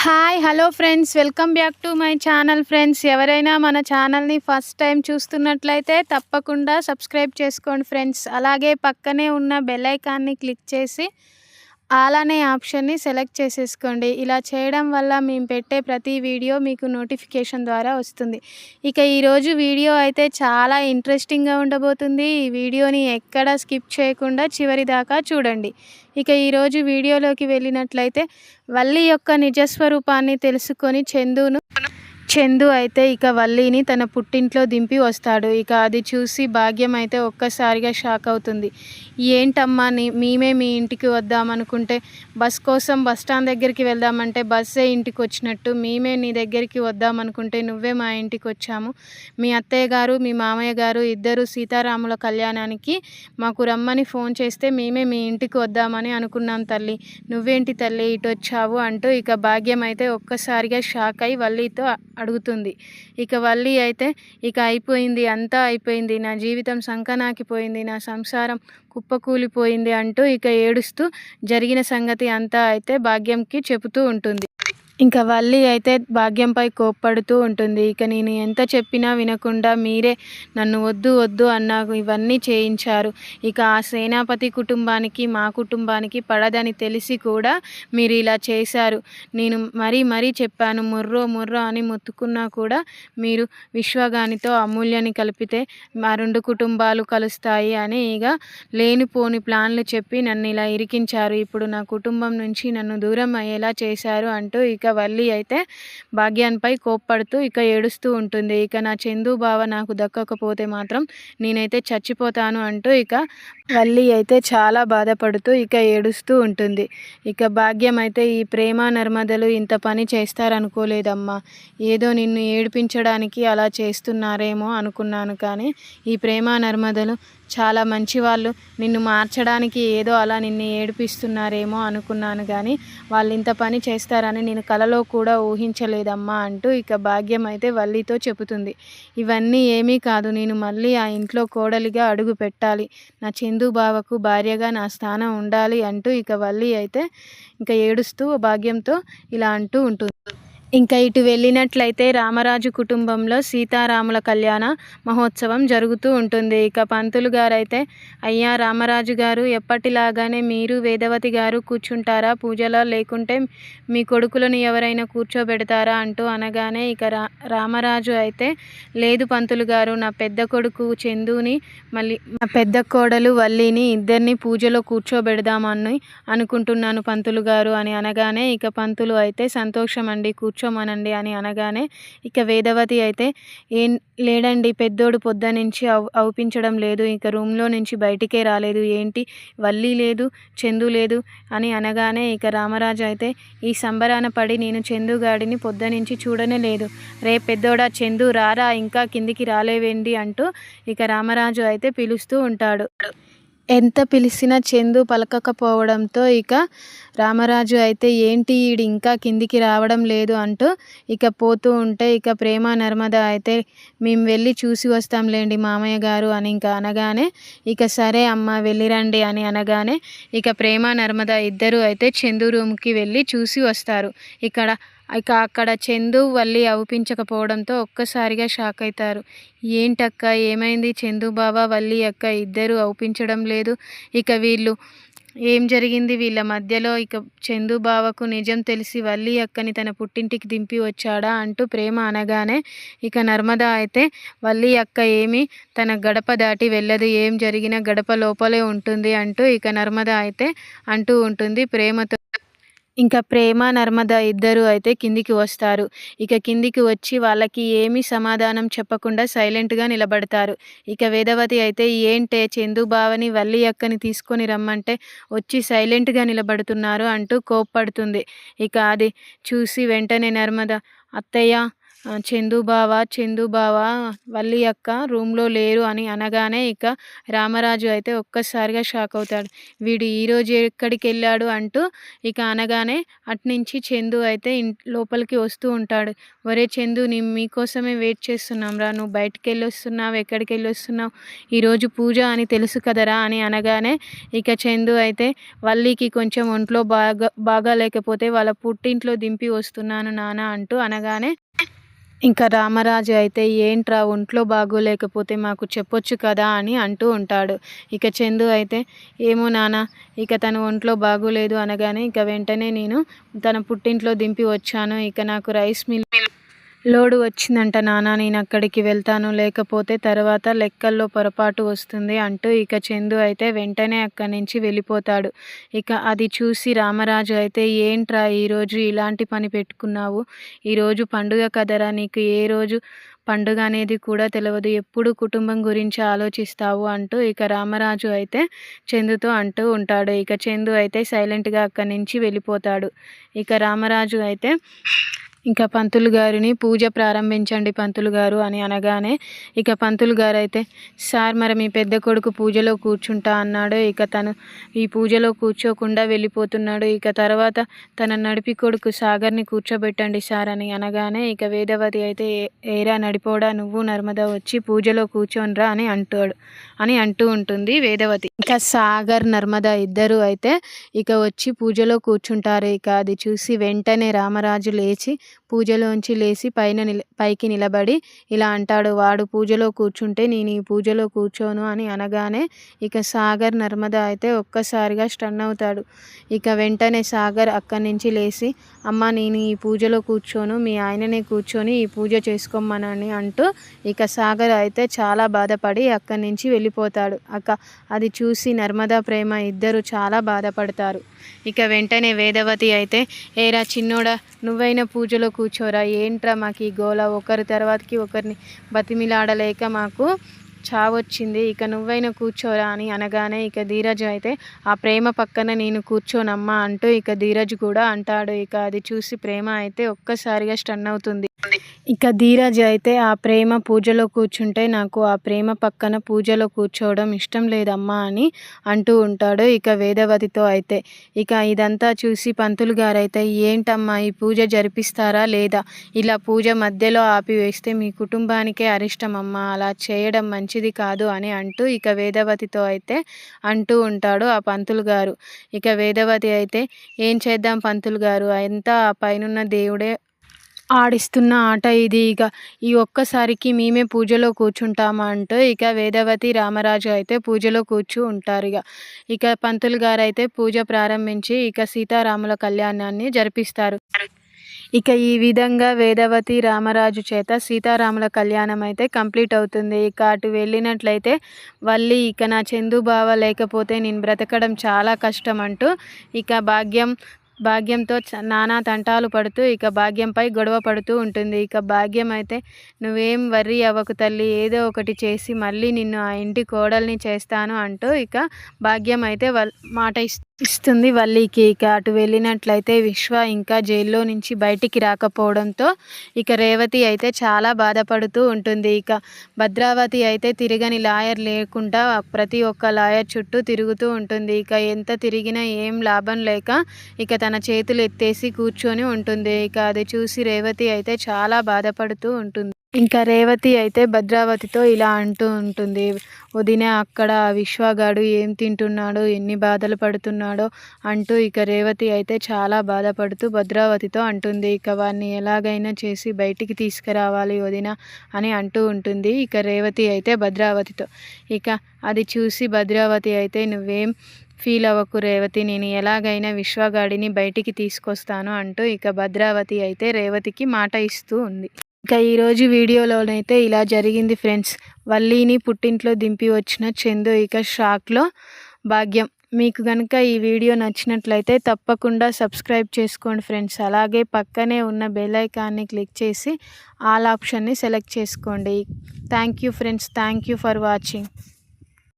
Hi hello friends, welcome back to my channel. Friends, ఎవరైనా మన ఛానల్ని ఫస్ట్ టైం చూస్తున్నట్లయితే తప్పకుండా సబ్స్క్రైబ్ చేసుకోండి ఫ్రెండ్స్. అలాగే పక్కనే ఉన్న బెల్ ఐకాన్ని క్లిక్ చేసి ఆల్ అనే ఆప్షన్ని సెలెక్ట్ చేసేసుకోండి. ఇలా చేయడం వల్ల మేము పెట్టే ప్రతి వీడియో మీకు నోటిఫికేషన్ ద్వారా వస్తుంది. ఇక ఈరోజు వీడియో అయితే చాలా ఇంట్రెస్టింగ్గా ఉండబోతుంది. ఈ వీడియోని ఎక్కడ స్కిప్ చేయకుండా చివరి దాకా చూడండి. ఇక ఈరోజు వీడియోలోకి వెళ్ళినట్లయితే వల్లి యొక్క నిజస్వరూపాన్ని తెలుసుకొని చందు అయితే ఇక వల్లిని తన పుట్టింట్లో దింపి వస్తాడు. ఇక అది చూసి భాగ్యం అయితే ఒక్కసారిగా షాక్ అవుతుంది. ఏంటమ్మా, మేమే మీ ఇంటికి వద్దామనుకుంటే బస్ కోసం బస్ స్టాండ్ దగ్గరికి వెళ్దామంటే బస్సే ఇంటికి వచ్చినట్టు, మేమే నీ దగ్గరికి వద్దామనుకుంటే నువ్వే మా ఇంటికి వచ్చాము. మీ అత్తయ్య గారు మీ మామయ్య గారు ఇద్దరు సీతారాముల కళ్యాణానికి మాకు రమ్మని ఫోన్ చేస్తే మేమే మీ ఇంటికి వద్దామని అనుకున్నాం తల్లి. నువ్వేంటి తల్లి ఇటు వచ్చావు అంటూ ఇక భాగ్యం అయితే ఒక్కసారిగా షాక్ అయి వల్లితో అడుగుతుంది. ఇక వల్లి అయితే ఇక అయిపోయింది, అంతా అయిపోయింది, నా జీవితం సంకనాకిపోయింది, నా సంసారం కుప్పకూలిపోయింది అంటూ ఇక ఏడుస్తూ జరిగిన సంగతి అంతా అయితే భాగ్యంకి చెబుతూ ఉంటుంది. ఇంకా వల్లి అయితే భాగ్యంపై కోప్పడుతూ ఉంటుంది. ఇక నేను ఎంత చెప్పినా వినకుండా మీరే నన్ను వద్దు వద్దు అన్నాకు ఇవన్నీ చేయించారు. ఇక ఆ సేనాపతి కుటుంబానికి మా కుటుంబానికి పడదని తెలిసి కూడా మీరు ఇలా చేశారు. నేను మరీ చెప్పాను, ముర్రో అని మొత్తుకున్నా కూడా మీరు విశ్వగానితో అమూల్యని కలిపితే మా రెండు కుటుంబాలు కలుస్తాయి అని ఇక లేనిపోని ప్లాన్లు చెప్పి నన్ను ఇలా ఇరికించారు. ఇప్పుడు నా కుటుంబం నుంచి నన్ను దూరం అయ్యేలా చేశారు అంటూ ఇక వల్లి అయితే భాగ్యాన్పై కోప్పడుతూ ఇక ఏడుస్తూ ఉంటుంది. ఇక నా చందు బావ నాకు దక్కకపోతే మాత్రం నేనైతే చచ్చిపోతాను అంటూ ఇక వల్లి అయితే చాలా బాధపడుతూ ఇక ఏడుస్తూ ఉంటుంది. ఇక భాగ్యం అయితే ఈ ప్రేమ నర్మదలు ఇంత పని చేస్తారనుకోలేదమ్మా, ఏదో నిన్ను ఏడిపించడానికి అలా చేస్తున్నారేమో అనుకున్నాను, కానీ ఈ ప్రేమ నర్మదలు చాలా మంచివాళ్ళు, నిన్ను మార్చడానికి ఏదో అలా నిన్ను ఏడిపిస్తున్నారేమో అనుకున్నాను, కానీ వాళ్ళు ఇంత పని చేస్తారని నేను కలలో కూడా ఊహించలేదమ్మా అంటూ ఇక భాగ్యం అయితే వల్లితో చెబుతుంది. ఇవన్నీ ఏమీ కాదు, నేను మళ్ళీ ఆ ఇంట్లో కోడలిగా అడుగు పెట్టాలి, నా చందు బావకు భార్యగా నా స్థానం ఉండాలి అంటూ ఇక వల్లి అయితే ఇంకా ఏడుస్తూ భాగ్యంతో ఇలా అంటూ ఉంటుంది. ఇంకా ఇటు వెళ్ళినట్లయితే రామరాజు కుటుంబంలో సీతారాముల కళ్యాణ మహోత్సవం జరుగుతూ ఉంటుంది. ఇక పంతులు గారు అయితే, అయ్యా రామరాజు గారు, ఎప్పటిలాగానే మీరు వేదవతి గారు కూర్చుంటారా పూజలో, లేకుంటే మీ కొడుకులను ఎవరైనా కూర్చోబెడతారా అంటూ అనగానే ఇక రామరాజు అయితే, లేదు పంతులు గారు, నా పెద్ద కొడుకు చందుని మళ్ళీ నా పెద్ద కోడలు వల్లిని ఇద్దరిని పూజలో కూర్చోబెడదామని అనుకుంటున్నాను పంతులు గారు అని అనగానే ఇక పంతులు అయితే సంతోషం అండి, కూర్చోమనండి అని అనగానే ఇక వేదవతి అయితే, ఏం లేడండి, పెద్దోడు పొద్దునుంచి అవుపించడం లేదు, ఇక రూమ్లో నుంచి బయటికే రాలేదు, ఏంటి వల్లి లేదు చందు లేదు అని అనగానే ఇక రామరాజు అయితే, ఈ సంబరాన పడి నేను చందుగాడిని పొద్దునుంచి చూడనే లేదు, రే పెద్దోడా చందు రారా, ఇంకా కిందికి రాలేవేంటి అంటూ ఇక రామరాజు అయితే పిలుస్తూ ఉంటాడు. ఎంత పిలిచినా చందు పలకకపోవడంతో ఇక రామరాజు అయితే, ఏంటి ఈడు ఇంకా కిందికి రావడం లేదు అంటూ ఇక పోతూ ఉంటే ఇక ప్రేమ నర్మద అయితే, మేము వెళ్ళి చూసి వస్తాంలేండి మామయ్య గారు అని ఇంకా అనగానే ఇక సరే అమ్మ వెళ్ళిరండి అని అనగానే ఇక ప్రేమ నర్మద ఇద్దరు అయితే చందు రూమ్కి వెళ్ళి చూసి వస్తారు. అక్కడ చందు వల్లి అవుపించకపోవడంతో ఒక్కసారిగా షాక్ అవుతారు. ఏంటక్క ఏమైంది, చందు బావ వల్లి అక్క ఇద్దరు అవుపించడం లేదు, ఇక వీళ్ళు ఏం జరిగింది వీళ్ళ మధ్యలో, ఇక చందు బావకు నిజం తెలిసి వల్లి అక్కని తన పుట్టింటికి దింపి వచ్చాడా అంటూ ప్రేమ అనగానే ఇక నర్మద అయితే, వల్లి అక్క ఏమి తన గడప దాటి వెళ్ళదు, ఏం జరిగినా గడప లోపలే ఉంటుంది అంటూ ఇక నర్మద అయితే అంటూ ఉంటుంది ప్రేమతో. ఇంకా ప్రేమ నర్మద ఇద్దరు అయితే కిందికి వస్తారు. ఇక కిందికి వచ్చి వాళ్ళకి ఏమీ సమాధానం చెప్పకుండా సైలెంట్గా నిలబడతారు. ఇక వేదవతి అయితే, ఏంటే చందు బావని వల్లి అక్కని తీసుకొని రమ్మంటే వచ్చి సైలెంట్గా నిలబడుతున్నారు అంటూ కోప్పడుతుంది. ఇక అది చూసి వెంటనే నర్మద, అత్తయ్య చందు బావ వల్లి అక్క రూమ్లో లేరు అని అనగానే ఇక రామరాజు అయితే ఒక్కసారిగా షాక్ అవుతాడు. వీడు ఈరోజు ఎక్కడికి వెళ్ళాడు అంటూ ఇక అనగానే అట్నుంచి చందు అయితే లోపలికి వస్తూ ఉంటాడు. ఒరే చందు, మీకోసమే వెయిట్ చేస్తున్నాం రా, నువ్వు బయటికి వెళ్ళొస్తున్నావు, ఎక్కడికి వెళ్ళొస్తున్నావు, ఈరోజు పూజ అని తెలుసు కదరా అని అనగానే ఇక చందు అయితే వల్లికి కొంచెం ఒంట్లో బాగా లేకపోతే వాళ్ళ పుట్టింట్లో దింపి వస్తున్నాను నాన్న అంటూ అనగానే ఇంకా రామరాజు అయితే ఏంట్రా ఒంట్లో బాగోలేకపోతే మాకు చెప్పొచ్చు కదా అని అంటూ ఉంటాడు. ఇక చందు అయితే ఏమో నాన్న, ఇక తను ఒంట్లో బాగోలేదు అనగానే ఇక వెంటనే నేను తన పుట్టింట్లో దింపి వచ్చాను, ఇక నాకు రైస్ మిల్ లోడు వచ్చిందంట నాన్న, నేను అక్కడికి వెళ్తాను, లేకపోతే తర్వాత లెక్కల్లో పొరపాటు వస్తుంది అంటూ ఇక చందు అయితే వెంటనే అక్కడి నుంచి వెళ్ళిపోతాడు. ఇక అది చూసి రామరాజు అయితే ఏంట్రా ఈరోజు ఇలాంటి పని పెట్టుకున్నావు, ఈరోజు పండుగ కదరా, నీకు ఏ రోజు పండుగ అనేది కూడా తెలియదు, ఎప్పుడు కుటుంబం గురించి ఆలోచిస్తావు అంటూ ఇక రామరాజు అయితే చందుతో అంటూ ఉంటాడు. ఇక చందు అయితే సైలెంట్గా అక్కడి నుంచి వెళ్ళిపోతాడు. ఇక రామరాజు అయితే ఇంకా పంతులు గారిని పూజ ప్రారంభించండి పంతులు గారు అని అనగానే ఇక పంతులు గారు అయితే సార్ మరి మీ పెద్ద కొడుకు పూజలో కూర్చుంటా అన్నాడు, ఇక తను ఈ పూజలో కూర్చోకుండా వెళ్ళిపోతున్నాడు, ఇక తర్వాత తన నడిపి కొడుకు సాగర్ని కూర్చోబెట్టండి సార్ అని అనగానే ఇక వేదవతి అయితే ఏరా నడిపోడా, నువ్వు నర్మదా వచ్చి పూజలో కూర్చోనరా అని అంటూ ఉంటుంది వేదవతి. ఇక సాగర్ నర్మదా ఇద్దరు అయితే ఇక వచ్చి పూజలో కూర్చుంటారు. ఇక అది చూసి వెంటనే రామరాజు లేచి పూజలోంచి లేచి పైకి నిలబడి ఇలా అంటాడు, వాడు పూజలో కూర్చుంటే నేను ఈ పూజలో కూర్చోను అని అనగానే ఇక సాగర్ నర్మదా అయితే ఒక్కసారిగా స్టన్ అవుతాడు. ఇక వెంటనే సాగర్ అక్కడి నుంచి లేచి అమ్మ నేను ఈ పూజలో కూర్చోను, మీ ఆయననే కూర్చొని ఈ పూజ చేసుకోమనని అంటూ ఇక సాగర్ అయితే చాలా బాధపడి అక్కడి నుంచి వెళ్ళిపోతాడు. అది చూసి నర్మదా ప్రేమ ఇద్దరు చాలా బాధపడతారు. ఇక వెంటనే వేదవతి అయితే ఏరా చిన్నోడా, నువ్వైనా పూజలో కూర్చోరా, ఏంట్రా మాకు ఈ గోల, ఒకరి తర్వాతకి ఒకరిని బతిమిలాడలేక మాకు చావొచ్చింది, ఇక నువ్వైనా కూర్చోరా అని అనగానే ఇక ధీరజ్ అయితే ఆ ప్రేమ పక్కన నేను కూర్చోనమ్మా అంటూ ఇక ధీరజ్ కూడా అంటాడు. ఇక అది చూసి ప్రేమ అయితే ఒక్కసారిగా స్టన్ అవుతుంది. ఇక ధీరజ్ అయితే ఆ ప్రేమ పూజలో కూర్చుంటే నాకు ఆ ప్రేమ పక్కన పూజలో కూర్చోవడం ఇష్టం లేదమ్మా అని అంటూ ఉంటాడు. ఇక వేదవతితో అయితే ఇక ఇదంతా చూసి పంతులు గారైతే ఏంటమ్మా ఈ పూజ జరిపిస్తారా లేదా, ఇలా పూజ మధ్యలో ఆపివేస్తే మీ కుటుంబానికే అరిష్టమమ్మా, అలా చేయడం మంచిది కాదు అని అంటూ ఇక వేదవతితో అయితే అంటూ ఉంటాడు ఆ పంతులు గారు. ఇక వేదవతి అయితే ఏం చేద్దాం పంతులు గారు, అంతా ఆ పైనున్న దేవుడే ఆడిస్తున్న ఆట ఇది, ఇక ఈ ఒక్కసారికి మేమే పూజలో కూర్చుంటామా అంటూ ఇక వేదవతి రామరాజు అయితే పూజలో ఉంటారు. ఇక పంతులు గారు అయితే పూజ ప్రారంభించి ఇక సీతారాముల కళ్యాణాన్ని జరిపిస్తారు. ఇక ఈ విధంగా వేదవతి రామరాజు చేత సీతారాముల కళ్యాణం అయితే కంప్లీట్ అవుతుంది. ఇక అటు వెళ్ళినట్లయితే వల్లి ఇక నా చందు బావ లేకపోతే నేను బ్రతకడం చాలా కష్టం అంటూ ఇక భాగ్యంతో నానా తంటాలు పడుతూ ఇక భాగ్యంపై గొడవ పడుతూ ఉంటుంది. ఇక భాగ్యం అయితే నువ్వేం వర్రీ అవ్వకు తల్లి, ఏదో ఒకటి చేసి మళ్ళీ నిన్ను ఆ ఇంటి కోడల్ని చేస్తాను అంటూ ఇక భాగ్యం అయితే మాట ఇస్తుంది వల్లికి. ఇక అటు వెళ్ళినట్లయితే విశ్వ ఇంకా జైల్లో నుంచి బయటికి రాకపోవడంతో ఇక రేవతి అయితే చాలా బాధపడుతూ ఉంటుంది. ఇక భద్రావతి అయితే తిరగని లాయర్ లేకుండా ప్రతి ఒక్క లాయర్ చుట్టూ తిరుగుతూ ఉంటుంది. ఇక ఎంత తిరిగినా ఏం లాభం లేక ఇక తన చేతులు ఎత్తేసి కూర్చొని ఉంటుంది. ఇక అది చూసి రేవతి అయితే చాలా బాధపడుతూ ఉంటుంది. ఇంకా రేవతి అయితే భద్రావతితో ఇలా అంటూ ఉంటుంది, వదిన అక్కడ విశ్వగాడు ఏం తింటున్నాడో, ఎన్ని బాధలు పడుతున్నాడో అంటూ ఇక రేవతి అయితే చాలా బాధపడుతూ భద్రావతితో అంటుంది. ఇక వాడిని ఎలాగైనా చేసి బయటికి తీసుకురావాలి వదిన అని అంటూ ఉంటుంది ఇక రేవతి అయితే భద్రావతితో. ఇక అది చూసి భద్రావతి అయితే నువ్వేం ఫీల్ అవ్వకు రేవతి, నేను ఎలాగైనా విశ్వగాడిని బయటికి తీసుకొస్తాను అంటూ ఇక భద్రావతి అయితే రేవతికి మాట ఇస్తూ ఉంది. ఇక ఈరోజు వీడియోలోనైతే ఇలా జరిగింది ఫ్రెండ్స్. వల్లిని పుట్టింట్లో దింపి వచ్చిన చందు ఇక షాక్లో భాగ్యం. మీకు కనుక ఈ వీడియో నచ్చినట్లయితే తప్పకుండా సబ్స్క్రైబ్ చేసుకోండి ఫ్రెండ్స్. అలాగే పక్కనే ఉన్న బెల్ ఐకాన్ని క్లిక్ చేసి ఆల్ ఆప్షన్ని సెలెక్ట్ చేసుకోండి. Thank you friends, thank you for watching.